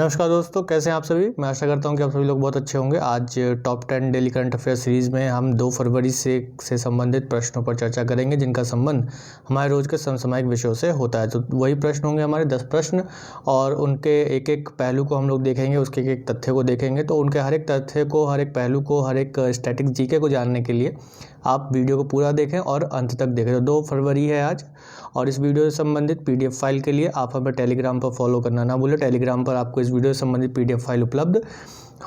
नमस्कार दोस्तों, कैसे हैं आप सभी। मैं आशा करता हूं कि आप सभी लोग बहुत अच्छे होंगे। आज top 10 daily current affair series में हम 2 फरवरी से संबंधित प्रश्नों पर चर्चा करेंगे, जिनका संबंध हमारे रोज़ के समसामयिक विषयों से होता है। तो वही प्रश्न होंगे हमारे 10 प्रश्न, और उनके एक एक पहलू को हम लोग देखेंगे, उसके एक एक तथ्य को देखेंगे। तो उनके हर एक तथ्य को, हर एक पहलू को, हर एक स्टैटिक जीके को जानने के लिए आप वीडियो को पूरा देखें और अंत तक देखें। तो 2 फरवरी है आज, और इस वीडियो से संबंधित पीडीएफ फाइल के लिए आप हमें टेलीग्राम पर फॉलो करना ना भूलें। टेलीग्राम पर आपको इस वीडियो से संबंधित पीडीएफ फाइल उपलब्ध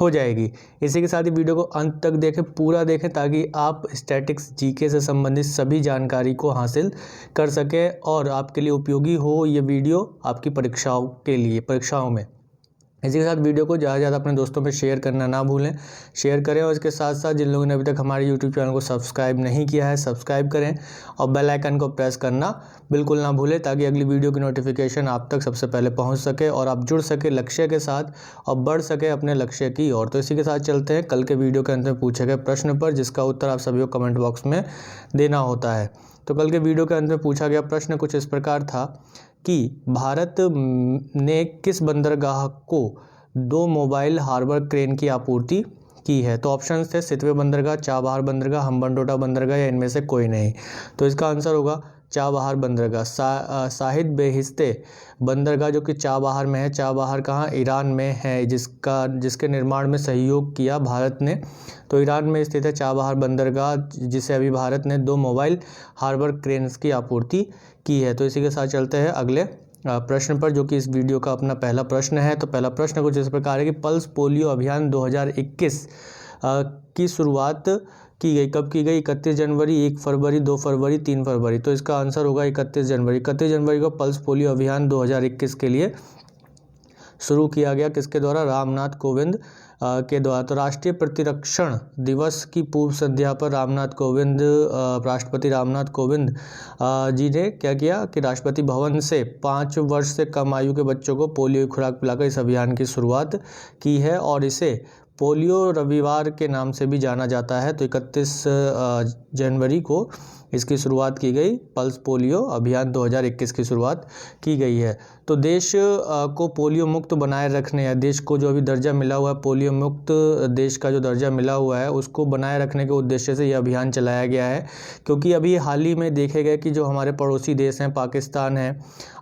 हो जाएगी। इसी के साथ ही वीडियो को अंत तक देखें, पूरा देखें, ताकि आप स्टैटिक्स जीके से संबंधित सभी जानकारी को हासिल कर सकें और आपके लिए उपयोगी हो ये वीडियो आपकी परीक्षाओं में। इसी के साथ वीडियो को ज़्यादा से ज़्यादा अपने दोस्तों में शेयर करना ना भूलें। शेयर करें, और इसके साथ साथ जिन लोगों ने अभी तक हमारे यूट्यूब चैनल को सब्सक्राइब नहीं किया है, सब्सक्राइब करें और बेल आइकन को प्रेस करना बिल्कुल ना भूलें, ताकि अगली वीडियो की नोटिफिकेशन आप तक सबसे पहले पहुंच सके और आप जुड़ सके लक्ष्य के साथ और बढ़ सके अपने लक्ष्य की ओर। तो इसी के साथ चलते हैं कल के वीडियो के अंत में पूछे गए प्रश्न पर, जिसका उत्तर आप सभी को कमेंट बॉक्स में देना होता है। तो कल के वीडियो के अंत में पूछा गया प्रश्न कुछ इस प्रकार था कि भारत ने किस बंदरगाह को 2 मोबाइल हार्बर क्रेन की आपूर्ति की है। तो ऑप्शन थे सितवे बंदरगाह, चाबहार बंदरगाह, हम्बनटोटा बंदरगाह, या इनमें से कोई नहीं। तो इसका आंसर होगा चाबहार बंदरगाह। शाहिद बेहिस्ते बंदरगाह जो कि चाबहार में है। चाबहार कहाँ? ईरान में है, जिसके निर्माण में सहयोग किया भारत ने। तो ईरान में स्थित है चाबहार बंदरगाह, जिसे अभी भारत ने 2 मोबाइल हार्बर क्रेन्स की आपूर्ति की है। तो इसी के साथ चलते हैं अगले प्रश्न पर, जो कि इस वीडियो का अपना पहला प्रश्न है। तो पहला प्रश्न कुछ इस प्रकार है कि पल्स पोलियो अभियान 2021 की शुरुआत की गई। कब की गई? 31 जनवरी, 1 फरवरी, 2 फरवरी, 3 फरवरी। तो इसका आंसर होगा 31 जनवरी। 31 जनवरी को पल्स पोलियो अभियान 2021 के लिए शुरू किया गया। किसके द्वारा? रामनाथ कोविंद के द्वारा। तो राष्ट्रीय प्रतिरक्षण दिवस की पूर्व संध्या पर राष्ट्रपति रामनाथ कोविंद जी ने क्या किया कि राष्ट्रपति भवन से 5 वर्ष से कम आयु के बच्चों को पोलियो की खुराक पिलाकर इस अभियान की शुरुआत की है, और इसे पोलियो रविवार के नाम से भी जाना जाता है। तो 31 जनवरी को इसकी शुरुआत की गई। पल्स पोलियो अभियान 2021 की शुरुआत की गई है। तो देश को पोलियो मुक्त बनाए रखने, या देश को जो अभी दर्जा मिला हुआ है, पोलियो मुक्त देश का जो दर्जा मिला हुआ है, उसको बनाए रखने के उद्देश्य से यह अभियान चलाया गया है। क्योंकि अभी हाल ही में देखे गए कि जो हमारे पड़ोसी देश हैं, पाकिस्तान है,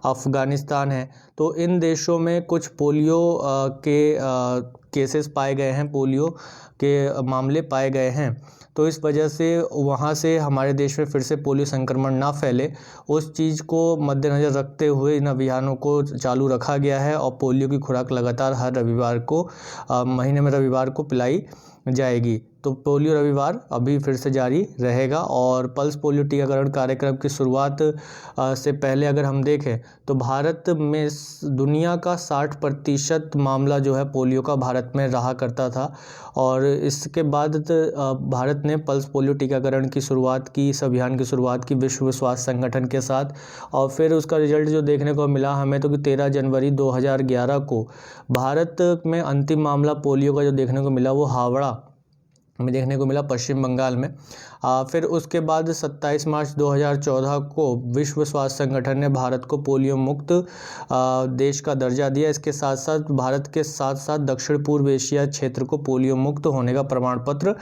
अफ़गानिस्तान है, तो इन देशों में कुछ पोलियो के केसेस पाए गए हैं, पोलियो के मामले पाए गए हैं। तो इस वजह से वहाँ से हमारे देश में फिर से पोलियो संक्रमण ना फैले, उस चीज़ को मद्देनज़र रखते हुए इन अभियानों को चालू रखा गया है, और पोलियो की खुराक लगातार हर रविवार को महीने में रविवार को पिलाई जाएगी। तो पोलियो रविवार अभी फिर से जारी रहेगा। और पल्स पोलियो टीकाकरण कार्यक्रम की शुरुआत से पहले अगर हम देखें तो भारत में दुनिया का 60% मामला जो है पोलियो का भारत में रहा करता था, और इसके बाद भारत ने पल्स पोलियो टीकाकरण की शुरुआत की, इस अभियान की शुरुआत की विश्व स्वास्थ्य संगठन के साथ। और फिर उसका रिजल्ट जो देखने को मिला हमें, तो कि 13 जनवरी 2011 को भारत में अंतिम मामला पोलियो का जो देखने को मिला वो हावड़ा में देखने को मिला, पश्चिम बंगाल में। फिर उसके बाद 27 मार्च 2014 को विश्व स्वास्थ्य संगठन ने भारत को पोलियो मुक्त देश का दर्जा दिया। इसके साथ साथ भारत के साथ साथ दक्षिण पूर्व एशिया क्षेत्र को पोलियो मुक्त होने का प्रमाण पत्र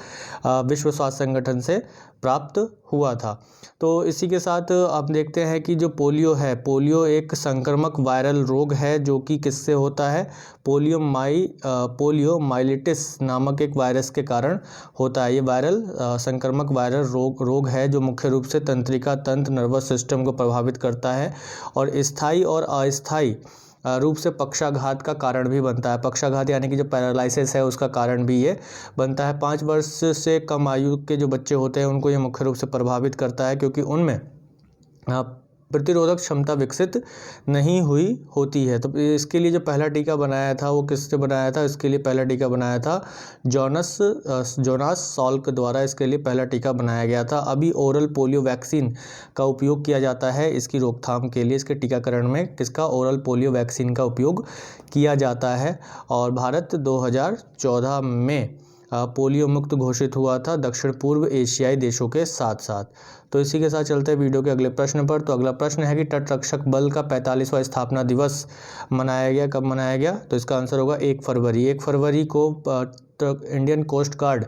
विश्व स्वास्थ्य संगठन से प्राप्त हुआ था। तो इसी के साथ आप देखते हैं कि जो पोलियो है, पोलियो एक संक्रामक वायरल रोग है, जो कि किससे होता है? पोलियो माइलिटिस नामक एक वायरस के कारण होता है। ये वायरल संक्रामक वायरल रोग है, जो मुख्य रूप से तंत्रिका तंत्र, नर्वस सिस्टम को प्रभावित करता है, और स्थायी और अस्थायी रूप से पक्षाघात का कारण भी बनता है। पक्षाघात यानी कि जो पैरालिसिस है, उसका कारण भी ये बनता है। 5 वर्ष से कम आयु के जो बच्चे होते हैं, उनको ये मुख्य रूप से प्रभावित करता है, क्योंकि उनमें प्रतिरोधक क्षमता विकसित नहीं हुई होती है। तो इसके लिए जो पहला टीका बनाया था वो किसने बनाया था? इसके लिए पहला टीका बनाया था जोनास सॉल्क द्वारा। इसके लिए पहला टीका बनाया गया था। अभी ओरल पोलियो वैक्सीन का उपयोग किया जाता है इसकी रोकथाम के लिए। इसके टीकाकरण में किसका? ओरल पोलियो वैक्सीन का उपयोग किया जाता है। और भारत 2014 में पोलियो मुक्त घोषित हुआ था दक्षिण पूर्व एशियाई देशों के साथ साथ। तो इसी के साथ चलते हैं वीडियो के अगले प्रश्न पर। तो अगला प्रश्न है कि तटरक्षक बल का 45वां स्थापना दिवस मनाया गया, कब मनाया गया? तो इसका आंसर होगा 1 फरवरी। 1 फरवरी को इंडियन कोस्ट गार्ड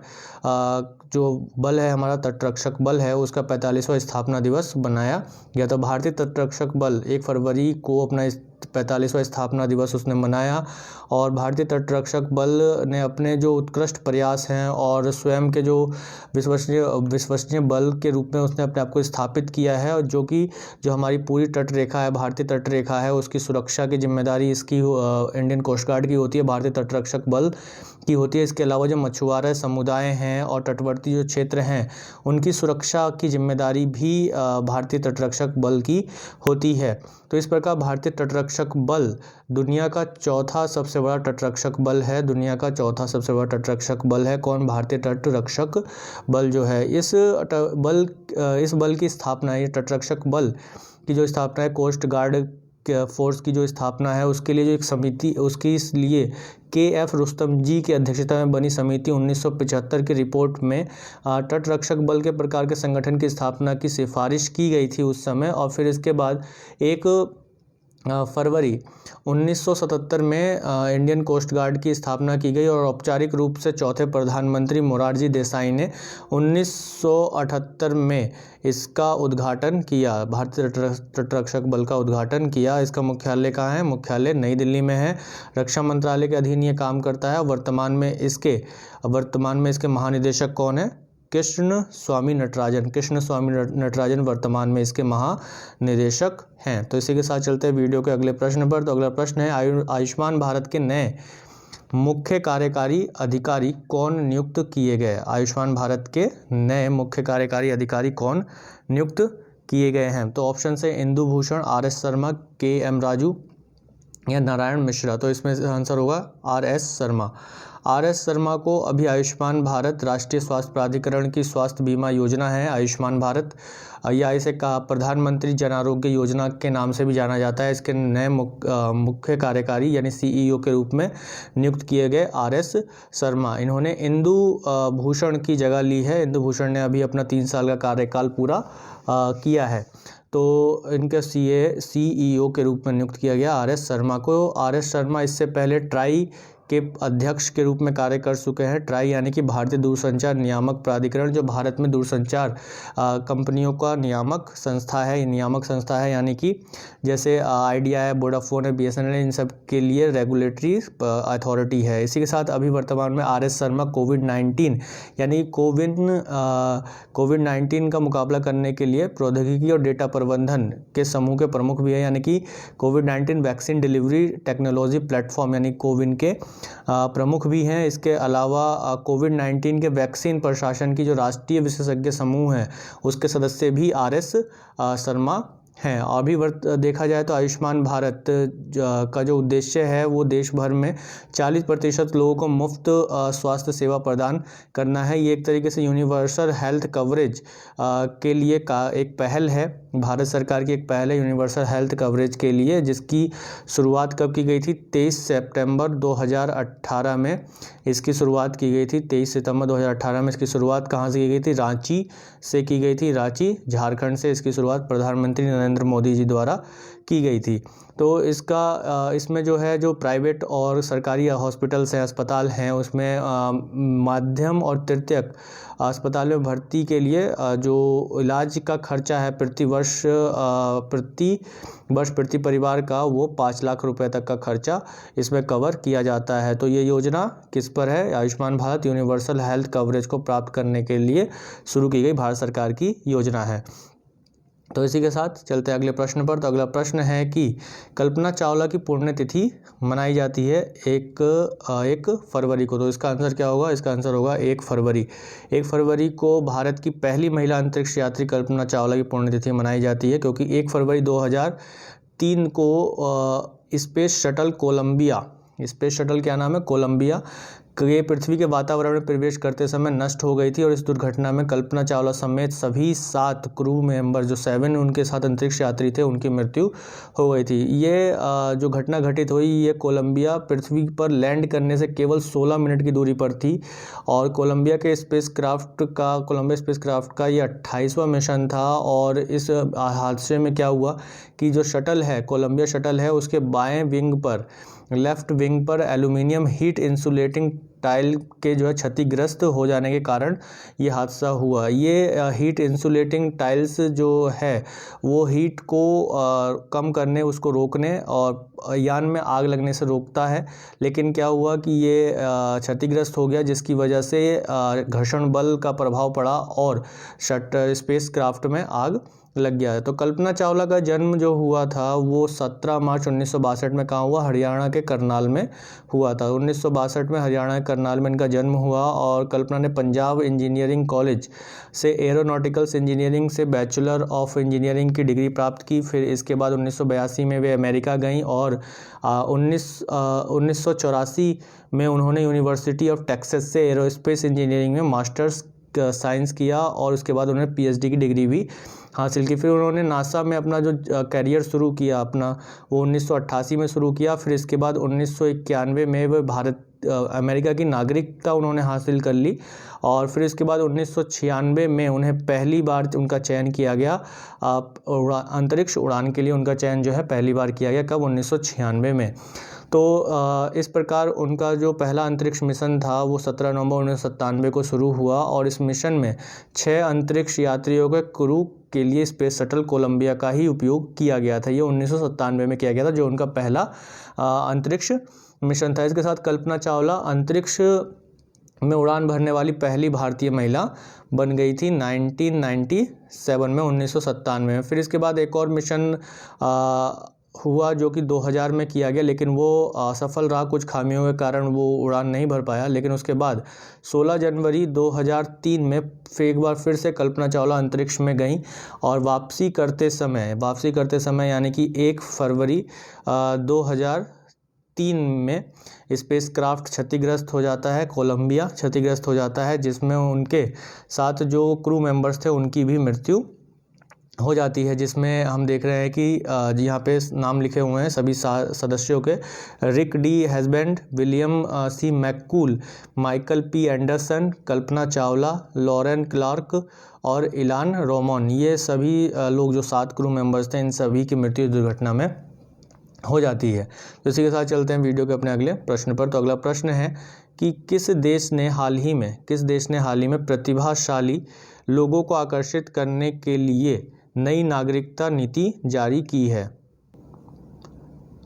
जो बल है, हमारा तटरक्षक बल है, उसका 45वां स्थापना दिवस बनाया गया। तो भारतीय तटरक्षक बल 1 फरवरी को अपना 45वां स्थापना दिवस उसने मनाया। और भारतीय तटरक्षक बल ने अपने जो उत्कृष्ट प्रयास हैं और स्वयं के जो विश्वसनीय बल के रूप में उसने अपने आप को स्थापित किया है, और जो हमारी पूरी तट रेखा है, भारतीय तट रेखा है, उसकी सुरक्षा की जिम्मेदारी इसकी इंडियन कोस्ट गार्ड की होती है, भारतीय तटरक्षक बल की होती है। इसके अलावा जो मछुआरा समुदाय हैं और तटवर्ती जो क्षेत्र हैं, उनकी सुरक्षा की जिम्मेदारी भी भारतीय तटरक्षक बल की होती है। तो इस प्रकार भारतीय तटरक्षक बल दुनिया का चौथा सबसे बड़ा तटरक्षक बल है। दुनिया का चौथा सबसे बड़ा तटरक्षक बल है कौन? भारतीय तटरक्षक बल जो है। इस बल की स्थापना, ये तटरक्षक बल की जो स्थापना है, कोस्ट गार्ड फोर्स की जो स्थापना है, उसके लिए जो एक समिति, उसके लिए KF रुस्तम जी की अध्यक्षता में बनी समिति 1975 की रिपोर्ट में तटरक्षक बल के प्रकार के संगठन की स्थापना की सिफारिश की गई थी उस समय। और फिर इसके बाद 1 फरवरी 1977 में इंडियन कोस्ट गार्ड की स्थापना की गई और औपचारिक रूप से चौथे प्रधानमंत्री मोरारजी देसाई ने 1978 में इसका उद्घाटन किया, भारतीय तटरक्षक बल का उद्घाटन किया। इसका मुख्यालय कहाँ है? मुख्यालय नई दिल्ली में है। रक्षा मंत्रालय के अधीन ये काम करता है। वर्तमान में इसके महानिदेशक कौन है? कृष्ण स्वामी नटराजन वर्तमान में इसके महानिदेशक हैं। तो इसी के साथ चलते हैं वीडियो के अगले प्रश्न पर। तो अगला प्रश्न है, आयुष्मान भारत के नए मुख्य कार्यकारी अधिकारी कौन नियुक्त किए गए? आयुष्मान भारत के नए मुख्य कार्यकारी अधिकारी कौन नियुक्त किए गए हैं? तो ऑप्शन से इंदु भूषण, RS शर्मा, KM राजू या नारायण मिश्रा। तो इसमें आंसर होगा RS शर्मा। RS शर्मा को अभी आयुष्मान भारत राष्ट्रीय स्वास्थ्य प्राधिकरण की स्वास्थ्य बीमा योजना है आयुष्मान भारत, या इसे प्रधानमंत्री जन आरोग्य योजना के नाम से भी जाना जाता है। इसके नए मुख्य कार्यकारी यानी CEO के रूप में नियुक्त किए गए RS शर्मा। इन्होंने इंदु भूषण की जगह ली है। इंदु भूषण ने अभी अपना 3 साल का कार्यकाल पूरा किया है। तो इनके CEO के रूप में नियुक्त किया गया RS शर्मा को। RS शर्मा इससे पहले ट्राई के अध्यक्ष के रूप में कार्य कर चुके हैं। ट्राई यानी कि भारतीय दूरसंचार नियामक प्राधिकरण, जो भारत में दूरसंचार कंपनियों का नियामक संस्था है, यानी कि जैसे आइडिया है, वोडाफोन है, BSNL, इन सब के लिए रेगुलेटरी अथॉरिटी है। इसी के साथ अभी वर्तमान में RS शर्मा कोविड-19 यानी कोविड-19 का मुकाबला करने के लिए प्रौद्योगिकी और डेटा प्रबंधन के समूह के प्रमुख भी है, यानी कि कोविड-19 वैक्सीन डिलीवरी टेक्नोलॉजी प्लेटफॉर्म यानी कोविन के प्रमुख भी हैं। इसके अलावा कोविड-19 के वैक्सीन प्रशासन की जो राष्ट्रीय विशेषज्ञ समूह है, उसके सदस्य भी RS शर्मा हैं। अभी देखा जाए तो आयुष्मान भारत का जो उद्देश्य है, वो देश भर में 40% लोगों को मुफ्त स्वास्थ्य सेवा प्रदान करना है। ये एक तरीके से यूनिवर्सल हेल्थ कवरेज के लिए एक पहल है, भारत सरकार की एक पहल है यूनिवर्सल हेल्थ कवरेज के लिए, जिसकी शुरुआत कब की गई थी? 23 सितंबर 2018 में इसकी शुरुआत की गई थी। 23 सितंबर 2018 में इसकी शुरुआत कहाँ से की गई थी? रांची से की गई थी। रांची, झारखंड से इसकी शुरुआत प्रधानमंत्री नरेंद्र मोदी जी द्वारा की गई थी। तो इसमें जो है, जो प्राइवेट और सरकारी हॉस्पिटल्स हैं, अस्पताल हैं, उसमें माध्यम और तृतीयक अस्पताल में भर्ती के लिए जो इलाज का खर्चा है प्रति परिवार का, वो 5 लाख रुपए तक का खर्चा इसमें कवर किया जाता है। तो ये योजना किस पर है? Ayushman Bharat universal health coverage को प्राप्त करने के लिए शुरू की गई भारत सरकार की योजना है। तो इसी के साथ चलते हैं अगले प्रश्न पर। तो अगला प्रश्न है कि कल्पना चावला की पुण्यतिथि मनाई जाती है 1 फरवरी को। तो इसका आंसर क्या होगा? इसका आंसर होगा 1 फरवरी। 1 फरवरी को भारत की पहली महिला अंतरिक्ष यात्री कल्पना चावला की पुण्यतिथि मनाई जाती है, क्योंकि 1 फरवरी 2003 को स्पेस शटल क्या नाम है? कोलंबिया ये पृथ्वी के वातावरण में प्रवेश करते समय नष्ट हो गई थी और इस दुर्घटना में कल्पना चावला समेत सभी 7 क्रू मेंबर जो 7 उनके साथ अंतरिक्ष यात्री थे उनकी मृत्यु हो गई थी। ये जो घटना घटित हुई ये कोलंबिया पृथ्वी पर लैंड करने से केवल 16 मिनट की दूरी पर थी और कोलंबिया स्पेसक्राफ्ट का ये 28वां मिशन था। और इस हादसे में क्या हुआ कि जो शटल है, कोलंबिया शटल है, उसके बाएं विंग पर, लेफ्ट विंग पर एल्यूमिनियम हीट इंसुलेटिंग टाइल के जो है क्षतिग्रस्त हो जाने के कारण ये हादसा हुआ। ये हीट इंसुलेटिंग टाइल्स जो है वो हीट को कम करने, उसको रोकने और यान में आग लगने से रोकता है, लेकिन क्या हुआ कि ये क्षतिग्रस्त हो गया जिसकी वजह से घर्षण बल का प्रभाव पड़ा और स्पेस क्राफ्ट में आग लग गया है। तो कल्पना चावला का जन्म जो हुआ था वो 17 मार्च 1962 में कहाँ हुआ? हरियाणा के करनाल में हुआ था। 1962 में हरियाणा के करनाल में इनका जन्म हुआ और कल्पना ने पंजाब इंजीनियरिंग कॉलेज से एरोनॉटिकल्स इंजीनियरिंग से बैचलर ऑफ इंजीनियरिंग की डिग्री प्राप्त की। फिर इसके बाद 1982 में वे अमेरिका गईं और 1984 में उन्होंने यूनिवर्सिटी ऑफ टेक्सास से एरोस्पेस इंजीनियरिंग में मास्टर्स साइंस किया और उसके बाद उन्होंने पीएचडी की डिग्री भी हासिल की। फिर उन्होंने नासा में अपना जो करियर शुरू किया अपना वो 1988 में शुरू किया। फिर इसके बाद 1991 में वह अमेरिका की नागरिकता उन्होंने हासिल कर ली और फिर इसके बाद 1996 में उन्हें पहली बार उनका चयन किया गया अंतरिक्ष उड़ान के लिए। उनका चयन जो है पहली बार किया गया कब? 1996 में। तो इस प्रकार उनका जो पहला अंतरिक्ष मिशन था वो 17 नवंबर 1997 को शुरू हुआ और इस मिशन में 6 अंतरिक्ष यात्रियों के क्रू के लिए स्पेस शटल कोलंबिया का ही उपयोग किया गया था। ये 1997 में किया गया था जो उनका पहला अंतरिक्ष मिशन था। इसके साथ कल्पना चावला अंतरिक्ष में उड़ान भरने वाली पहली भारतीय महिला बन गई थी 1997 में, 1997 में। फिर इसके बाद एक और मिशन हुआ जो कि 2000 में किया गया, लेकिन वो असफल रहा, कुछ खामियों के कारण वो उड़ान नहीं भर पाया। लेकिन उसके बाद 16 जनवरी 2003 में एक बार फिर से कल्पना चावला अंतरिक्ष में गईं और वापसी करते समय यानी कि 1 फरवरी 2003 में स्पेस क्राफ्ट क्षतिग्रस्त हो जाता है, कोलंबिया क्षतिग्रस्त हो जाता है, जिसमें उनके साथ जो क्रू मेंबर्स थे उनकी भी मृत्यु हो जाती है। जिसमें हम देख रहे हैं कि यहाँ पे नाम लिखे हुए हैं सभी सदस्यों के: Rick D Husband, William C McCool, Michael P Anderson, Kalpana Chawla, Laurel Clark और इलान रोमन। ये सभी लोग जो 7 क्रू मेंबर्स थे इन सभी की मृत्यु दुर्घटना में हो जाती है। तो इसी के साथ चलते हैं वीडियो के अपने अगले प्रश्न पर। तो अगला प्रश्न है कि किस देश ने हाल ही में प्रतिभाशाली लोगों को आकर्षित करने के लिए नई नागरिकता नीति जारी की है?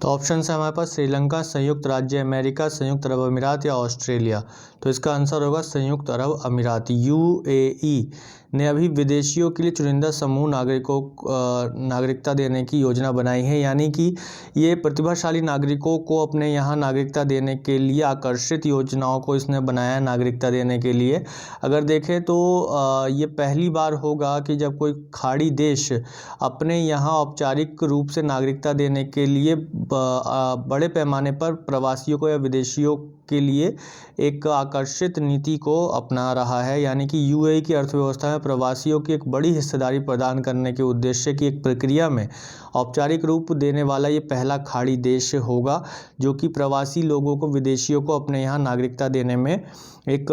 तो ऑप्शन है हमारे पास श्रीलंका, संयुक्त राज्य अमेरिका, संयुक्त अरब अमीरात या ऑस्ट्रेलिया। तो इसका आंसर होगा संयुक्त अरब अमीरात। यूएई ने अभी विदेशियों के लिए चुनिंदा समूह नागरिकता देने की योजना बनाई है, यानी कि ये प्रतिभाशाली नागरिकों को अपने यहाँ नागरिकता देने के लिए आकर्षित योजनाओं को इसने बनाया है नागरिकता देने के लिए। अगर देखें तो ये पहली बार होगा कि जब कोई खाड़ी देश अपने यहाँ औपचारिक रूप से नागरिकता देने के लिए बड़े पैमाने पर प्रवासियों को या विदेशियों के लिए एक आकर्षित नीति को अपना रहा है। यानी कि यूएई की अर्थव्यवस्था में प्रवासियों की एक बड़ी हिस्सेदारी प्रदान करने के उद्देश्य की एक प्रक्रिया में औपचारिक रूप देने वाला ये पहला खाड़ी देश होगा जो कि प्रवासी लोगों को, विदेशियों को अपने यहाँ नागरिकता देने में एक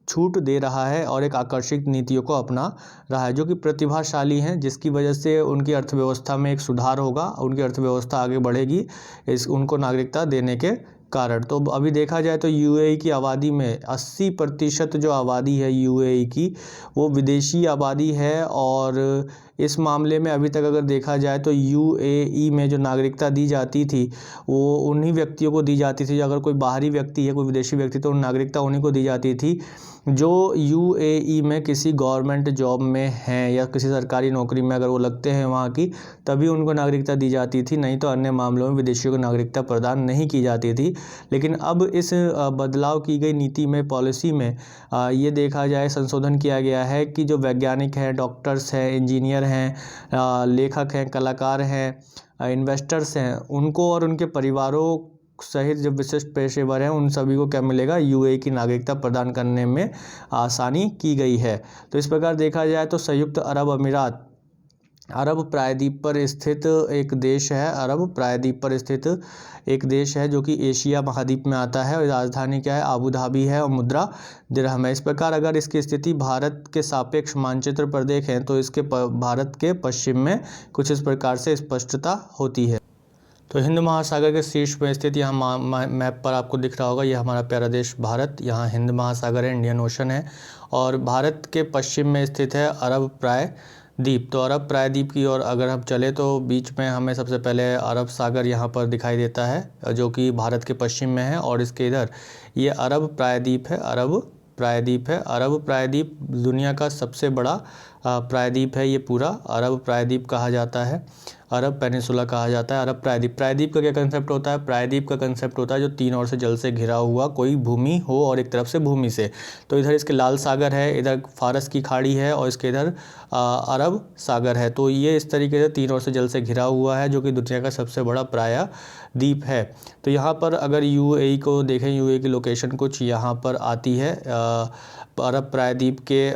छूट दे रहा है और एक आकर्षक नीतियों को अपना रहा है, जो कि प्रतिभाशाली हैं, जिसकी वजह से उनकी अर्थव्यवस्था में एक सुधार होगा, उनकी अर्थव्यवस्था आगे बढ़ेगी उनको नागरिकता देने के कारण। तो अभी देखा जाए तो यूएई की आबादी में 80% जो आबादी है यूएई की वो विदेशी आबादी है और इस मामले में अभी तक अगर देखा जाए तो यूएई में जो नागरिकता दी जाती थी वो उन्हीं व्यक्तियों को दी जाती थी। अगर कोई बाहरी व्यक्ति है, कोई विदेशी व्यक्ति, तो नागरिकता उन्हीं को दी जाती थी जो यूएई में किसी गवर्नमेंट जॉब में हैं या किसी सरकारी नौकरी में अगर वो लगते हैं वहाँ की, तभी उनको नागरिकता दी जाती थी, नहीं तो अन्य मामलों में विदेशियों को नागरिकता प्रदान नहीं की जाती थी। लेकिन अब इस बदलाव की गई नीति में, पॉलिसी में ये देखा जाए, संशोधन किया गया है कि जो वैज्ञानिक हैं, डॉक्टर्स हैं, इंजीनियर हैं, लेखक हैं, कलाकार हैं, इन्वेस्टर्स हैं, उनको और उनके परिवारों सहित जो विशिष्ट पेशेवर हैं उन सभी को क्या मिलेगा, यूएई की नागरिकता प्रदान करने में आसानी की गई है। तो इस प्रकार देखा जाए तो संयुक्त अरब अमीरात अरब प्रायद्वीप पर स्थित एक देश है। अरब प्रायद्वीप पर स्थित एक देश है जो कि एशिया महाद्वीप में आता है और राजधानी क्या है, आबू धाबी है और मुद्रा दिरहम है। इस प्रकार अगर इसकी स्थिति भारत के सापेक्ष मानचित्र पर देखें तो इसके भारत के पश्चिम में कुछ इस प्रकार से स्पष्टता होती है। तो हिंद महासागर के शीर्ष में स्थित यहाँ मैप पर आपको दिख रहा होगा, ये हमारा प्यारा देश भारत, यहाँ हिंद महासागर है, इंडियन ओशन है। और भारत के पश्चिम में स्थित है अरब प्रायद्वीप। तो अरब प्रायद्वीप की ओर अगर हम चले तो बीच में हमें सबसे पहले अरब सागर यहाँ पर दिखाई देता है जो कि भारत के पश्चिम में है। और इसके इधर ये अरब प्रायद्वीप है, अरब प्रायद्वीप दुनिया का सबसे बड़ा प्रायद्वीप है। ये पूरा अरब प्रायद्वीप कहा जाता है, अरब पेनिसुला कहा जाता है। अरब प्रायद्वीप का क्या कंसेप्ट होता है, प्रायद्वीप का कंसेप्ट होता है जो तीन ओर से जल से घिरा हुआ कोई भूमि हो और एक तरफ से भूमि से। तो इधर इसके लाल सागर है, इधर फारस की खाड़ी है और इसके इधर अरब सागर है। तो ये इस तरीके से तीन ओर से जल से घिरा हुआ है जो कि दुनिया का सबसे बड़ा प्रायद्वीप है। तो यहाँ पर अगर यूएई को देखें, यूएई की लोकेशन कुछ यहाँ पर आती है, अरब प्रायद्वीप के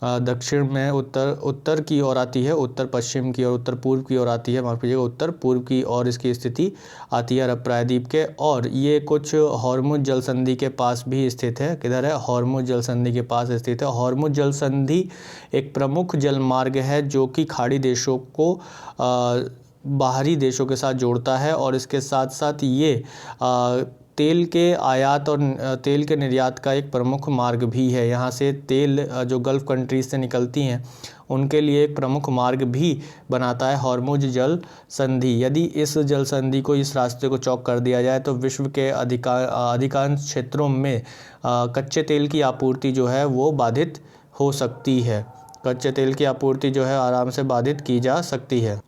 दक्षिण में उत्तर की ओर आती है, उत्तर पश्चिम की और उत्तर पूर्व की ओर आती है, माफ कीजिएगा उत्तर पूर्व की ओर इसकी स्थिति आती है अरब प्रायद्वीप के। और ये कुछ हॉर्मुज जल संधि के पास भी स्थित है। किधर है, हॉर्मुज जल संधि के पास स्थित है। हॉर्मुज जल संधि एक प्रमुख जल मार्ग है जो कि खाड़ी देशों को बाहरी देशों के साथ जोड़ता है और इसके साथ साथ ये तेल के आयात और तेल के निर्यात का एक प्रमुख मार्ग भी है। यहाँ से तेल जो गल्फ़ कंट्रीज से निकलती हैं उनके लिए एक प्रमुख मार्ग भी बनाता है हॉर्मुज जल संधि। यदि इस जल संधि को, इस रास्ते को चौक कर दिया जाए तो विश्व के अधिकांश क्षेत्रों में कच्चे तेल की आपूर्ति जो है वो बाधित हो सकती है। कच्चे तेल की आपूर्ति जो है आराम से बाधित की जा सकती है।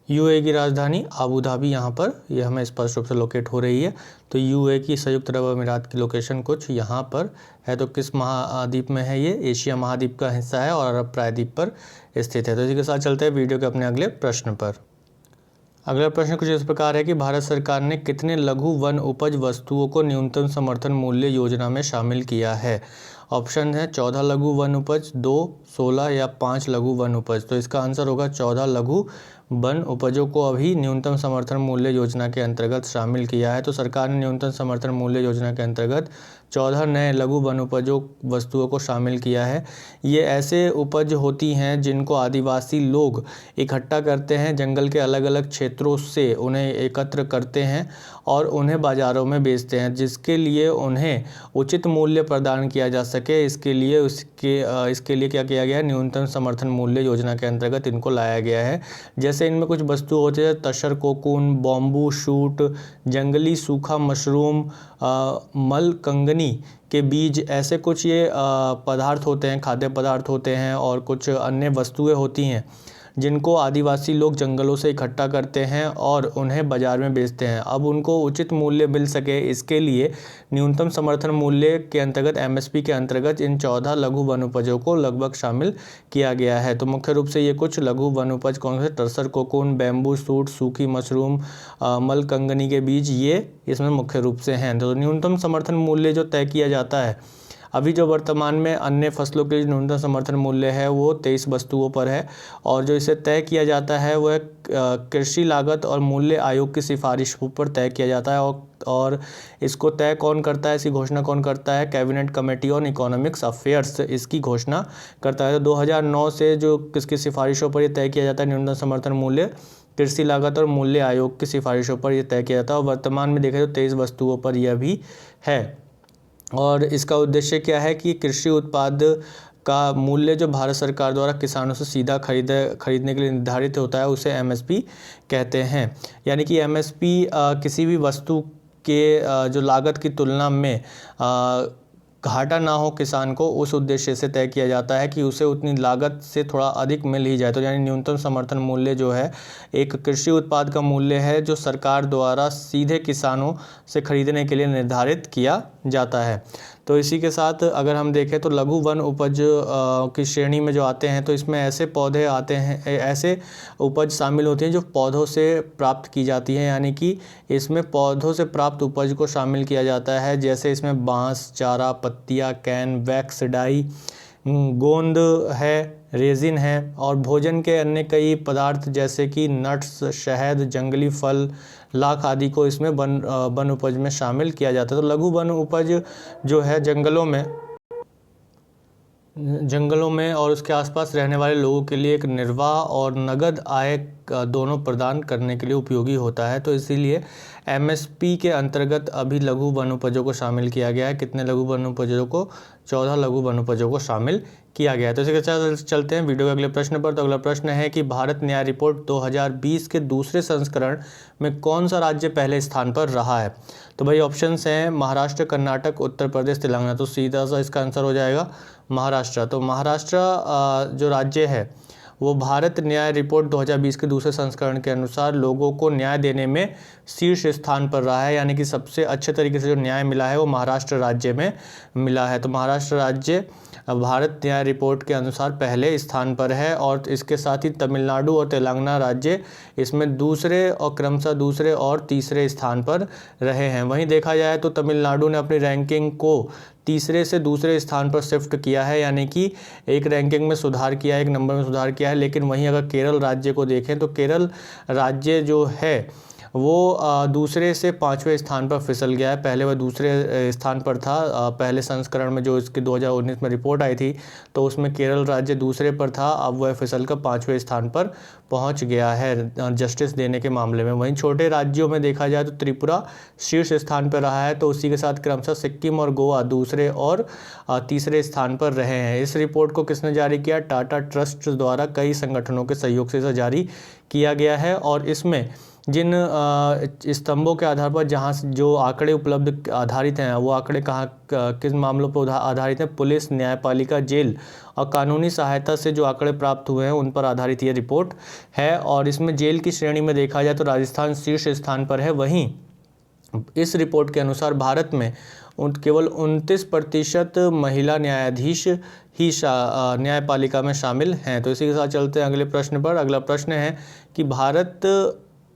यूएई की राजधानी आबू धाबी यहाँ पर यह हमें स्पष्ट रूप से लोकेट हो रही है। तो यूएई की संयुक्त अरब अमीरात की लोकेशन कुछ यहाँ पर है। तो किस महाद्वीप में है ये, एशिया महाद्वीप का हिस्सा है और अरब प्रायद्वीप पर स्थित है। तो इसी के साथ चलते हैं वीडियो के अपने अगले प्रश्न पर। अगला प्रश्न कुछ इस प्रकार है कि भारत सरकार ने कितने लघु वन उपज वस्तुओं को न्यूनतम समर्थन मूल्य योजना में शामिल किया है। ऑप्शन है 14 लघु वन उपज, 2, 16 या 5 लघु वन उपज। तो इसका आंसर होगा 14 लघु वन उपजों को अभी न्यूनतम समर्थन मूल्य योजना के अंतर्गत शामिल किया है। तो सरकार ने न्यूनतम समर्थन मूल्य योजना के अंतर्गत 14 नए लघु वन उपजों वस्तुओं को शामिल किया है। ये ऐसे उपज होती हैं जिनको आदिवासी लोग इकट्ठा करते हैं, जंगल के अलग अलग क्षेत्रों से उन्हें एकत्र करते हैं और उन्हें बाज़ारों में बेचते हैं, जिसके लिए उन्हें उचित मूल्य प्रदान किया जा सके। इसके लिए क्या किया गया है, न्यूनतम समर्थन मूल्य योजना के अंतर्गत इनको लाया गया है। जैसे इनमें कुछ वस्तु होते हैं, तसर कोकून, बॉम्बू शूट, जंगली सूखा मशरूम, मलकंगनी के बीज, ऐसे कुछ ये पदार्थ होते हैं, खाद्य पदार्थ होते हैं और कुछ अन्य वस्तुएं होती हैं जिनको आदिवासी लोग जंगलों से इकट्ठा करते हैं और उन्हें बाज़ार में बेचते हैं। अब उनको उचित मूल्य मिल सके, इसके लिए न्यूनतम समर्थन मूल्य के अंतर्गत एमएसपी के अंतर्गत इन 14 लघु वन उपजों को लगभग शामिल किया गया है। तो मुख्य रूप से ये कुछ लघु वन उपज कौन से, टसर कोकून, बैम्बू सूट, सूखी मशरूम, मलकंगनी के बीज, ये इसमें मुख्य रूप से हैं। तो न्यूनतम समर्थन मूल्य जो तय किया जाता है अभी जो वर्तमान में अन्य फसलों के लिए न्यूनतम समर्थन मूल्य है वो 23 वस्तुओं पर है और जो इसे तय किया जाता है वह कृषि लागत और मूल्य आयोग की सिफारिश पर तय किया जाता है। और इसको तय कौन करता है, इसकी घोषणा कौन करता है, cabinet committee on economics affairs इसकी घोषणा करता है। तो 2009 से जो किसकी सिफारिशों पर यह तय किया जाता है न्यूनतम समर्थन मूल्य, कृषि लागत और मूल्य आयोग की सिफारिशों पर यह तय किया जाता है और वर्तमान में देखें तो 23 वस्तुओं पर यह भी है। और इसका उद्देश्य क्या है कि कृषि उत्पाद का मूल्य जो भारत सरकार द्वारा किसानों से सीधा खरीदने के लिए निर्धारित होता है उसे एमएसपी कहते हैं। यानी कि एमएसपी किसी भी वस्तु के जो लागत की तुलना में घाटा ना हो किसान को, उस उद्देश्य से तय किया जाता है कि उसे उतनी लागत से थोड़ा अधिक मिल ही जाए। तो यानी न्यूनतम समर्थन मूल्य जो है एक कृषि उत्पाद का मूल्य है जो सरकार द्वारा सीधे किसानों से खरीदने के लिए निर्धारित किया जाता है। तो इसी के साथ अगर हम देखें तो लघु वन उपज की श्रेणी में जो आते हैं तो इसमें ऐसे पौधे आते हैं, ऐसे उपज शामिल होती हैं जो पौधों से प्राप्त की जाती हैं, यानी कि इसमें पौधों से प्राप्त उपज को शामिल किया जाता है। जैसे इसमें बांस, चारा, पत्तियाँ, कैन, वैक्स, डाई, गोंद है, रेजिन है और भोजन के अन्य कई पदार्थ जैसे कि नट्स, शहद, जंगली फल, लाख आदि को इसमें वन उपज में शामिल किया जाता है। तो लघु वन उपज जो है जंगलों में और उसके आसपास रहने वाले लोगों के लिए एक निर्वाह और नगद आय दोनों प्रदान करने के लिए उपयोगी होता है। तो इसीलिए एमएसपी के अंतर्गत अभी लघु वनोपजों को शामिल किया गया है। कितने लघु वनोपजों को? 14 लघु वनोपजों को शामिल किया गया है। तो इसी के साथ चलते हैं वीडियो के अगले प्रश्न पर। तो अगला प्रश्न है कि भारत न्याय रिपोर्ट 2020 के दूसरे संस्करण में कौन सा राज्य पहले स्थान पर रहा है? तो भाई ऑप्शंस हैं महाराष्ट्र, कर्नाटक, उत्तर प्रदेश, तेलंगाना। तो सीधा सा इसका आंसर हो जाएगा महाराष्ट्र। तो महाराष्ट्र जो राज्य है वो भारत न्याय रिपोर्ट 2020 के दूसरे संस्करण के अनुसार लोगों को न्याय देने में शीर्ष स्थान पर रहा है, यानी कि सबसे अच्छे तरीके से जो न्याय मिला है वो महाराष्ट्र राज्य में मिला है। तो महाराष्ट्र राज्य भारत न्याय रिपोर्ट के अनुसार पहले स्थान पर है और इसके साथ ही तमिलनाडु और तेलंगाना राज्य इसमें दूसरे और क्रमशः दूसरे और तीसरे स्थान पर रहे हैं। वहीं देखा जाए तो तमिलनाडु ने अपनी रैंकिंग को तीसरे से दूसरे स्थान पर शिफ्ट किया है, यानी कि एक रैंकिंग में सुधार किया है, एक नंबर में सुधार किया है। लेकिन वहीं अगर केरल राज्य को देखें तो केरल राज्य जो है वो दूसरे से 5वें स्थान पर फिसल गया है। पहले वह दूसरे स्थान पर था। पहले संस्करण में जो इसके 2019 में रिपोर्ट आई थी तो उसमें केरल राज्य दूसरे पर था, अब वह फिसल कर 5वें स्थान पर पहुंच गया है जस्टिस देने के मामले में। वहीं छोटे राज्यों में देखा जाए तो त्रिपुरा शीर्ष स्थान पर रहा है। तो उसी के साथ क्रमशः सिक्किम और गोवा दूसरे और तीसरे स्थान पर रहे हैं। इस रिपोर्ट को किसने जारी किया? टाटा ट्रस्ट द्वारा कई संगठनों के सहयोग से इसे जारी किया गया है। और इसमें जिन स्तंभों के आधार पर जहाँ जो आंकड़े उपलब्ध आधारित हैं वो आंकड़े किस मामलों पर आधारित हैं? पुलिस, न्यायपालिका, जेल और कानूनी सहायता से जो आंकड़े प्राप्त हुए हैं उन पर आधारित ये रिपोर्ट है। और इसमें जेल की श्रेणी में देखा जाए तो राजस्थान शीर्ष स्थान पर है। वहीं इस रिपोर्ट के अनुसार भारत में केवल 29% महिला न्यायाधीश ही न्यायपालिका में शामिल हैं। तो इसी के साथ चलते हैं अगले प्रश्न पर। अगला प्रश्न है कि भारत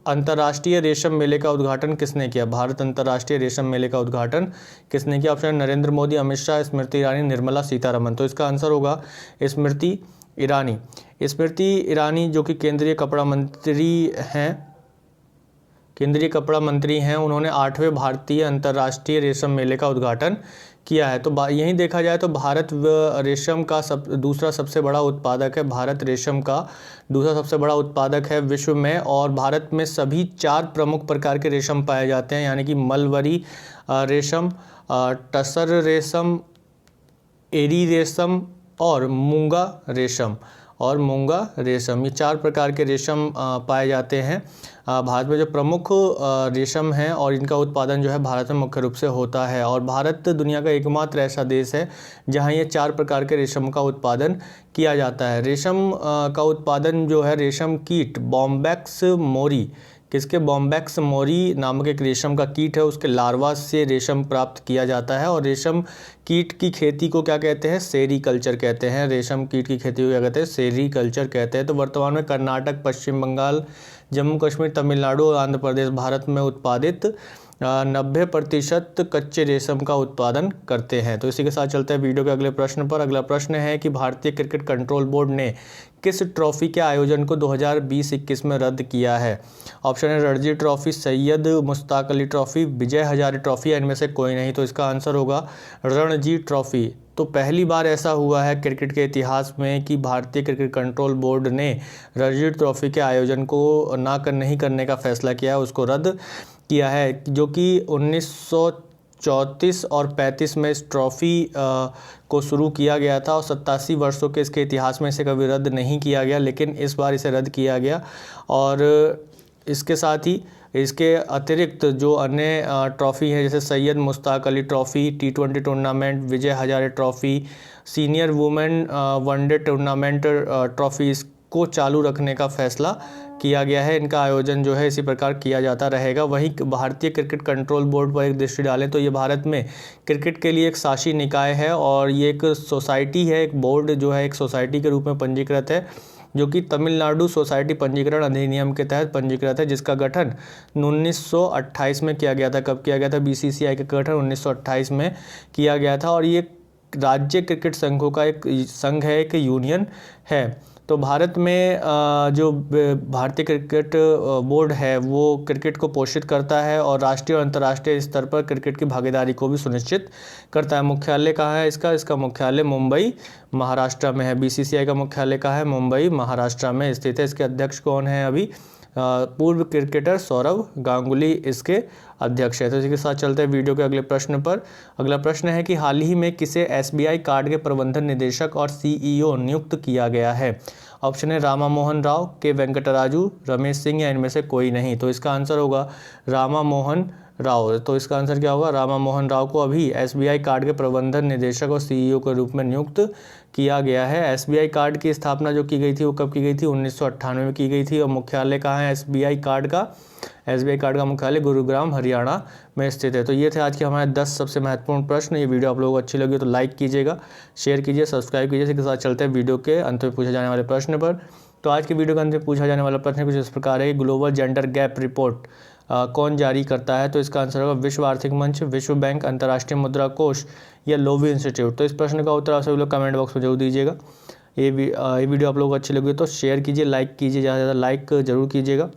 अंतर्राष्ट्रीय रेशम मेले का उद्घाटन किसने किया? भारत अंतर्राष्ट्रीय रेशम मेले का उद्घाटन किसने किया? ऑप्शन नरेंद्र मोदी, अमित शाह, स्मृति ईरानी, निर्मला सीतारमन। तो इसका आंसर होगा स्मृति ईरानी। स्मृति ईरानी जो कि केंद्रीय कपड़ा मंत्री हैं, उन्होंने 8वें भारतीय अंतर्राष्ट्रीय रेशम मेले का उद्घाटन किया है। तो यहीं देखा जाए तो भारत रेशम का दूसरा सबसे बड़ा उत्पादक है। भारत रेशम का दूसरा सबसे बड़ा उत्पादक है विश्व में। और भारत में सभी 4 प्रमुख प्रकार के रेशम पाए जाते हैं, यानी कि मलबरी रेशम, टसर रेशम, एरी रेशम और मूंगा रेशम। ये 4 प्रकार के रेशम पाए जाते हैं भारत में, जो प्रमुख रेशम हैं और इनका उत्पादन जो है भारत में मुख्य रूप से होता है। और भारत दुनिया का एकमात्र ऐसा देश है जहां ये 4 प्रकार के रेशम का उत्पादन किया जाता है। रेशम का उत्पादन जो है रेशम कीट बॉम्बैक्स मोरी, किसके? बॉम्बैक्स मोरी नामक एक रेशम का कीट है, उसके लार्वा से रेशम प्राप्त किया जाता है। और रेशम कीट की खेती को क्या कहते हैं? सेरीकल्चर कहते हैं। रेशम कीट की खेती को क्या कहते हैं? सेरीकल्चर कहते हैं। तो वर्तमान में कर्नाटक, पश्चिम बंगाल, जम्मू कश्मीर, तमिलनाडु और आंध्र प्रदेश भारत में उत्पादित 90% कच्चे रेशम का उत्पादन करते हैं। तो इसी के साथ चलते हैं वीडियो के अगले प्रश्न पर। अगला प्रश्न है कि भारतीय क्रिकेट कंट्रोल बोर्ड ने किस ट्रॉफी के आयोजन को 2020-21 में रद्द किया है? ऑप्शन है Ranji trophy, Syed Mushtaq Ali trophy, Vijay Hazare trophy या इनमें से कोई नहीं। तो इसका आंसर होगा रणजी ट्रॉफी। तो पहली बार ऐसा हुआ है क्रिकेट के इतिहास में कि भारतीय क्रिकेट कंट्रोल बोर्ड ने रणजी ट्रॉफी के आयोजन को नहीं करने का फैसला किया है, उसको रद्द किया है, जो कि 1934 और 35 में इस ट्रॉफ़ी को शुरू किया गया था और 87 वर्षों के इसके इतिहास में इसे कभी रद्द नहीं किया गया, लेकिन इस बार इसे रद्द किया गया। और इसके साथ ही इसके अतिरिक्त जो अन्य ट्रॉफ़ी है जैसे Syed Mushtaq Ali trophy, T20 tournament, Vijay Hazare trophy, senior women one day tournament trophy को चालू रखने का फैसला किया गया है। इनका आयोजन जो है इसी प्रकार किया जाता रहेगा। वहीं भारतीय क्रिकेट कंट्रोल बोर्ड पर एक दृष्टि डालें तो ये भारत में क्रिकेट के लिए एक शासी निकाय है और ये एक सोसाइटी है, एक बोर्ड जो है एक सोसाइटी के रूप में पंजीकृत है, जो कि तमिलनाडु सोसाइटी पंजीकरण अधिनियम के तहत पंजीकृत है, जिसका गठन 1928 में किया गया था। कब किया गया था? बीसीसीआई का गठन 1928 में किया गया था और ये राज्य क्रिकेट संघों का एक संघ है, एक यूनियन है। तो भारत में जो भारतीय क्रिकेट बोर्ड है वो क्रिकेट को पोषित करता है और राष्ट्रीय और अंतर्राष्ट्रीय स्तर पर क्रिकेट की भागीदारी को भी सुनिश्चित करता है। मुख्यालय कहाँ है इसका मुख्यालय मुंबई महाराष्ट्र में है। बीसीसीआई का मुख्यालय कहाँ है? मुंबई महाराष्ट्र में स्थित है। इसके अध्यक्ष कौन है? अभी पूर्व क्रिकेटर सौरव गांगुली इसके अध्यक्ष है। तो इसी के साथ चलते हैं वीडियो के अगले प्रश्न पर। अगला प्रश्न है कि हाल ही में किसे एसबीआई कार्ड के प्रबंधन निदेशक और सीईओ नियुक्त किया गया है? ऑप्शन है रामा मोहन राव, के वेंकटराजू, रमेश सिंह या इनमें से कोई नहीं। तो इसका आंसर होगा रामा मोहन राव। तो इसका आंसर क्या होगा? रामा मोहन राव को अभी एसबीआई कार्ड के प्रबंधन निदेशक और सीईओ के रूप में नियुक्त किया गया है। एसबीआई कार्ड की स्थापना जो की गई थी वो कब की गई थी? 1998 में की गई थी। और मुख्यालय कहाँ है एसबीआई कार्ड का? एसबीआई कार्ड का मुख्यालय गुरुग्राम हरियाणा में स्थित है। तो ये थे आज के हमारे 10 सबसे महत्वपूर्ण प्रश्न। ये वीडियो आप लोगों को अच्छी लगी तो लाइक कीजिएगा, शेयर कीजिए, सब्सक्राइब कीजिए। इसके साथ चलते हैं वीडियो के अंत में पूछे जाने वाले प्रश्न पर। तो आज के वीडियो के अंत में पूछा जाने वाला प्रश्न कुछ इस प्रकार है कि ग्लोबल जेंडर गैप रिपोर्ट कौन जारी करता है? तो इसका आंसर होगा विश्व आर्थिक मंच, विश्व बैंक, अंतर्राष्ट्रीय मुद्रा कोष या लोवी इंस्टीट्यूट। तो इस प्रश्न का उत्तर आप सभी लोग कमेंट बॉक्स में जरूर दीजिएगा। ये वीडियो आप लोगों को अच्छी लगी तो शेयर कीजिए, लाइक कीजिए, ज़्यादा से ज़्यादा लाइक जरूर कीजिएगा,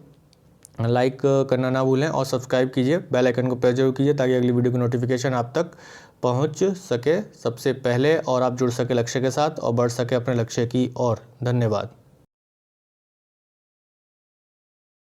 लाइक करना ना भूलें और सब्सक्राइब कीजिए, बेल आइकन को प्रेस जरूर कीजिए ताकि अगली वीडियो की नोटिफिकेशन आप तक पहुंच सके सबसे पहले और आप जुड़ सके लक्ष्य के साथ और बढ़ सके अपने लक्ष्य की ओर। धन्यवाद।